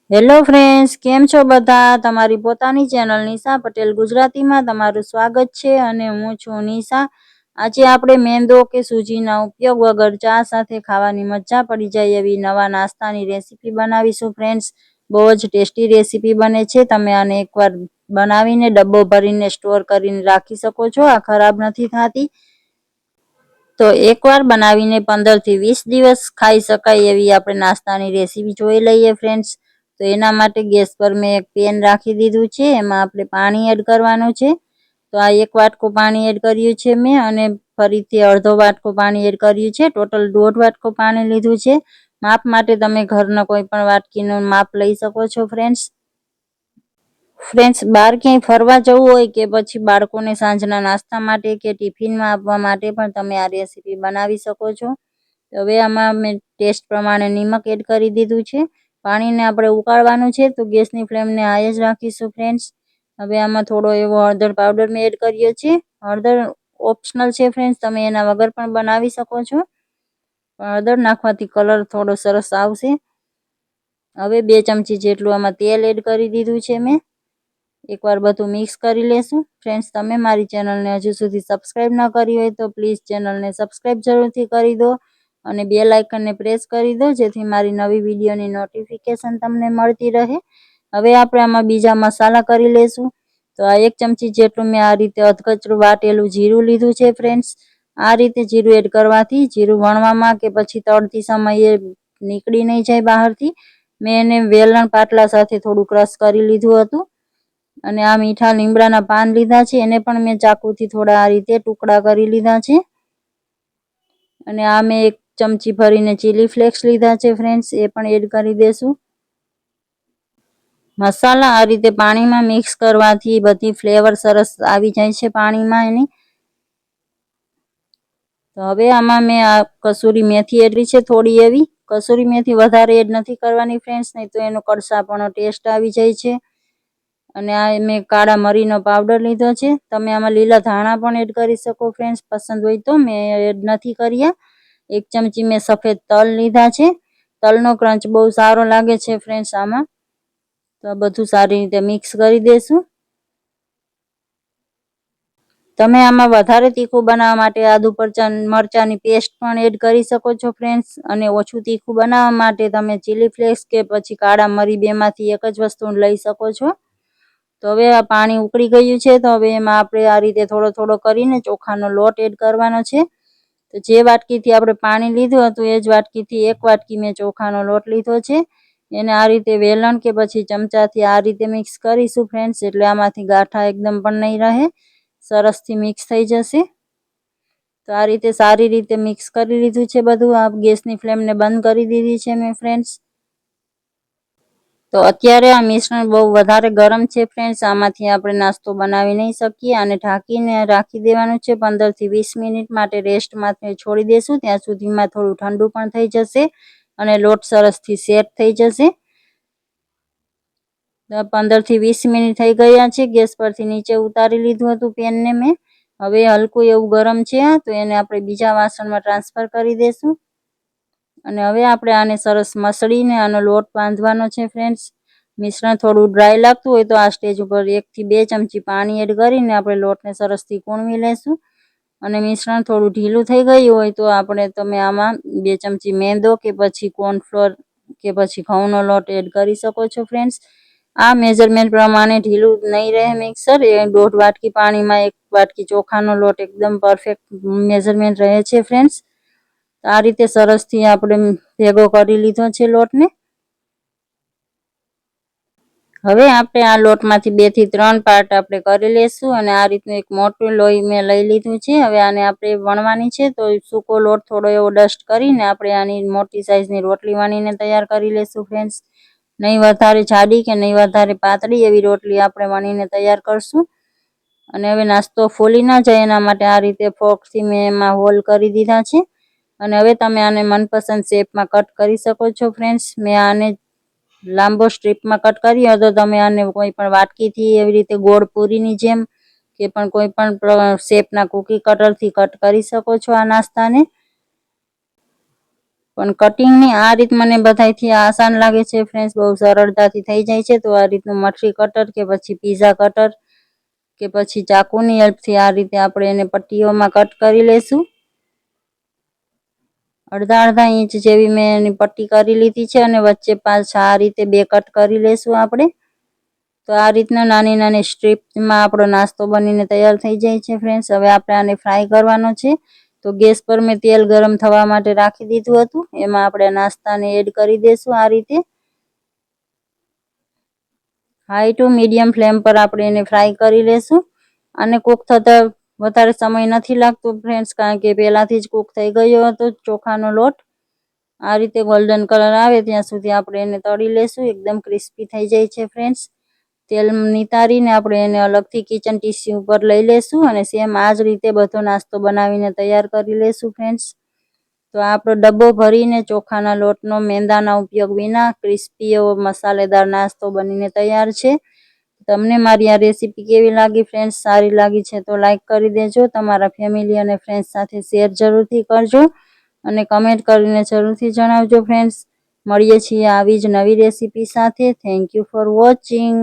Hello friends, કેમ છો બધા? તમારી પોતાની ચેનલ નિશા પટેલ ગુજરાતીમાં તમારું સ્વાગત છે અને હું છું નિશા। આજે આપણે મેંદો કે સૂજીના ઉપયોગ વગર ચા સાથે ખાવાની મજા પડી જાય એવી નવા નાસ્તાની રેસીપી બનાવીશું ફ્રેન્ડ્સ। બહુ જ ટેસ્ટી રેસીપી બને છે। તમે આને એકવાર બનાવીને ડબ્બો ભરીને સ્ટોર કરીને રાખી શકો છો। આ ખરાબ નથી થતી। તો એકવાર બનાવીને 15 થી 20 દિવસ ખાઈ શકાય એવી આપણે નાસ્તાની રેસીપી જોઈ લઈએ ફ્રેન્ડ્સ। તો એના માટે ગેસ પર મેં એક પેન રાખી દીધું છે। એમાં આપણે પાણી એડ કરવાનું છે। તો આ 1 વાટકો પાણી એડ કર્યું છે મેં, અને ફરીથી અડધો વાટકો પાણી એડ કર્યું છે। ટોટલ 1.5 વાટકો પાણી લીધું છે। માપ માટે તમે ઘરના કોઈ પણ વાટકીનું માપ લઈ શકો છો ફ્રેન્ડ્સ બહાર ક્યાંય ફરવા જવું હોય કે પછી બાળકોને સાંજના નાસ્તા માટે કે ટિફિનમાં આપવા માટે પણ તમે આ રેસીપી બનાવી શકો છો। હવે આમાં મેં ટેસ્ટ પ્રમાણે નિમક એડ કરી દીધું છે। પાણીને આપણે ઉકાળવાનું છે, તો ગેસની ફ્લેમને હાઈ જ રાખીશું ફ્રેન્ડ્સ। હવે આમાં થોડો એવો હળદર પાવડર મેં એડ કર્યો છે। હળદર ઓપ્શનલ છે ફ્રેન્ડ્સ, તમે એના વગર પણ બનાવી શકો છો, પણ હળદર નાખવાથી કલર થોડો સરસ આવશે। હવે 2 ચમચી જેટલું આમાં તેલ એડ કરી દીધું છે મેં। એકવાર બધું મિક્સ કરી લેશું ફ્રેન્ડ્સ। તમે મારી ચેનલને હજુ સુધી સબસ્ક્રાઇબ ન કરી હોય તો પ્લીઝ ચેનલને સબસ્ક્રાઇબ જરૂરથી કરી દો અને બેલ આઇકનને પ્રેસ કરી દો, જેથી મારી નવી વિડીયોની નોટિફિકેશન તમને મળતી રહે। હવે આપણે આમાં બીજા મસાલા કરી લેશું। તો આ 1 ચમચી જેટલું મેં આ રીતે અધકચરું વાટેલું જીરું લીધું છે ફ્રેન્ડ્સ। આ રીતે જીરું એડ કરવાથી જીરું વણવામાં કે પછી તળતી સમયે નીકળી નહીં જાય બહારથી। મેં એને વેલણ પાટલા સાથે થોડું ક્રશ કરી લીધું હતું। અને આ મીઠા લીમડાના પાન લીધા છે, એને પણ મેં ચાકુથી થોડા આ રીતે ટુકડા કરી લીધા છે। અને આ મેં 1 ચમચી ભરીને ચીલી ફ્લેક્સ લીધા છે ફ્રેન્ડ્સ, એ પણ એડ કરી દેશું। મસાલા આ રીતે પાણીમાં મિક્સ કરવાથી બધી ફ્લેવર સરસ આવી જાય છે પાણીમાં એની। તો હવે આમાં મેં આ કસૂરી મેથી એડ કરી છે, થોડી એવી। કસૂરી મેથી વધારે એડ નથી કરવાની ફ્રેન્ડ્સ, નહીં તો એનો કડસાપણો ટેસ્ટ આવી જાય છે। અને આ મેં કાળા મરીનો પાવડર લીધો છે। તમે આમાં લીલા ધાણા પણ એડ કરી શકો ફ્રેન્ડ્સ, પસંદ હોય તો। મેં એડ નથી કર્યા। 1 ચમચી મેં સફેદ તલ લીધા છે। તલનો ક્રંચ બહુ સારો લાગે છે ફ્રેન્ડ્સ આમાં। તો આ બધું સારી રીતે મિક્સ કરી દેશું। તમે આમાં વધારે તીખું બનાવવા માટે આદુ મરચાંની પેસ્ટ પણ એડ કરી શકો છો ફ્રેન્ડ્સ। અને ઓછું તીખું બનાવવા માટે તમે ચીલી ફ્લેક્સ કે પછી કાળા મરી બેમાંથી એક જ વસ્તુ લઈ શકો છો। તો હવે આ પાણી ઉકળી ગયું છે, તો હવે એમાં આપણે આ રીતે થોડો થોડો કરીને ચોખાનો લોટ એડ કરવાનો છે। તો જે વાટકીથી આપણે પાણી લીધું હતું એ જ વાટકીથી 1 વાટકી મેં ચોખાનો લોટ લીધો છે। એને આ રીતે વેલણ કે પછી ચમચાથી આ રીતે મિક્સ કરીશું ફ્રેન્ડ્સ, એટલે આમાંથી ગાંઠા એકદમ પણ નહીં રહે, સરસથી મિક્સ થઈ જશે। તો આ રીતે સારી રીતે મિક્સ કરી લીધું છે બધું। આ ગેસની ફ્લેમને બંધ કરી દીધી છે મેં ફ્રેન્ડ્સ। તો અત્યારે આ મિશ્રણ બહુ વધારે ગરમ છે ફ્રેન્ડ્સ, આમાંથી આપણે નાસ્તો બનાવી નહીં શકીએ। અને ઢાંકીને રાખી દેવાનું છે 15 થી 20 મિનિટ માટે રેસ્ટ માટે છોડી દેશું। ત્યાં સુધીમાં થોડું ઠંડુ પણ થઈ જશે અને લોટ સરસથી સેટ થઈ જશે। 15 થી 20 મિનિટ થઈ ગયા છે। ગેસ પરથી નીચે ઉતારી લીધું હતું પેનને મેં। હવે હલકું એવું ગરમ છે, તો એને આપણે બીજા વાસણમાં ટ્રાન્સફર કરી દેશું। અને હવે આપણે આને સરસ મસળીને આનો લોટ બાંધવાનો છે ફ્રેન્ડ્સ। મિશ્રણ થોડું ડ્રાય લાગતું હોય તો આ સ્ટેજ ઉપર 1 થી 2 ચમચી પાણી એડ કરીને આપણે લોટને સરસથી કૂણવી લેશું। અને મિશ્રણ થોડું ઢીલું થઈ ગયું હોય તો તમે આમાં 2 ચમચી મેંદો કે પછી કોર્નફ્લોર કે પછી ઘઉંનો લોટ એડ કરી શકો છો ફ્રેન્ડ્સ। આ મેજરમેન્ટ પ્રમાણે ઢીલું નહીં રહે મિક્સર, એ 1.5 વાટકી પાણીમાં 1 વાટકી ચોખાનો લોટ એકદમ પરફેક્ટ મેજરમેન્ટ રહે છે ફ્રેન્ડ્સ। આ રીતે સરસથી આપણે ભેગો કરી લીધો છે લોટને। હવે આપણે આ લોટમાંથી 2 થી 3 પાર્ટ આપણે કરી લેશું। અને આ રીતનું એક મોટું લોહી મેં લઈ લીધું છે। હવે આને આપણે વણવાની છે, તો સૂકો લોટ થોડો એવો ડસ્ટ કરીને આપણે આની મોટી સાઈઝની રોટલી વણીને તૈયાર કરી લેશું ફ્રેન્ડ્સ। નહીં વધારે જાડી કે નહીં વધારે પાતળી એવી રોટલી આપણે વણીને તૈયાર કરશું। અને હવે નાસ્તો ફૂલી ના જાય એના માટે આ રીતે ફોર્કથી મેં એમાં હોલ કરી દીધા છે। અને હવે તમે આને મનપસંદ શેપમાં કટ કરી શકો છો ફ્રેન્ડ્સ। મેં આને લાંબો સ્ટ્રીપમાં કટ કર્યો તો તમે આને કોઈ પણ વાટકીથી એવી રીતે ગોળ પૂરીની જેમ કે પણ કોઈ પણ શેપના કૂકી કટરથી કટ કરી શકો છો આ નાસ્તાને। પણ કટિંગની આ રીત મને બધાયથી આસાન લાગે છે ફ્રેન્ડ્સ, બહુ સરળતાથી થઈ જાય છે. તો આ રીતનું મઠરી કટર કે પછી પીઝા કટર કે પછી ચાકુની હેલ્પથી આ રીતે આપણે એને પટ્ટીઓમાં કટ કરી લેશું. અડધા ઇંચ જેવી મેં એની પટ્ટી કરી લીધી છે અને વચ્ચે પાછા આ રીતે 2 કટ કરી લેશું આપણે. તો આ રીતના નાની નાની સ્ટ્રીપમાં આપણો નાસ્તો બનીને તૈયાર થઈ જાય છે ફ્રેન્ડ્સ. હવે આપણે આને ફ્રાય કરવાનો છે. તો ગેસ પર મેં તેલ ગરમ થવા માટે રાખી દીધું હતું. એમાં આપણે નાસ્તાને એડ કરી દઈશું આ રીતે. હાઈ ટુ મીડિયમ ફ્લેમ પર આપણે એને ફ્રાય કરી લેશું. આને કૂક થતા વધારે સમય નથી લાગતો ફ્રેન્ડ્સ, કારણ કે પહેલાથી જ કૂક થઈ ગયો હતો ચોખાનો લોટ. આ રીતે ગોલ્ડન કલર આવે ત્યાં સુધી આપણે એને તળી લેશું. એકદમ ક્રિસ્પી થઈ જાય છે ફ્રેન્ડ્સ. તેલ નિતારીને આપણે એને અલગથી કિચન ટીસ્યુ ઉપર લઈ લેશું અને સેમ આ જ રીતે બધો નાસ્તો બનાવીને તૈયાર કરી લેશું ફ્રેન્ડ્સ. તો આપણો ડબ્બો ભરીને ચોખાના લોટનો મેંદાના ઉપયોગ વિના ક્રિસ્પી એવો મસાલેદાર નાસ્તો બનીને તૈયાર છે. તમને મારી આ રેસીપી કેવી લાગી ફ્રેન્ડ્સ? સારી લાગી છે તો લાઈક કરી દેજો. તમારા ફેમિલી અને ફ્રેન્ડ્સ સાથે શેર જરૂરથી કરજો અને કમેન્ટ કરીને જરૂરથી જણાવજો ફ્રેન્ડ્સ. મળીએ છીએ આવી જ નવી રેસીપી સાથે. Thank you for watching.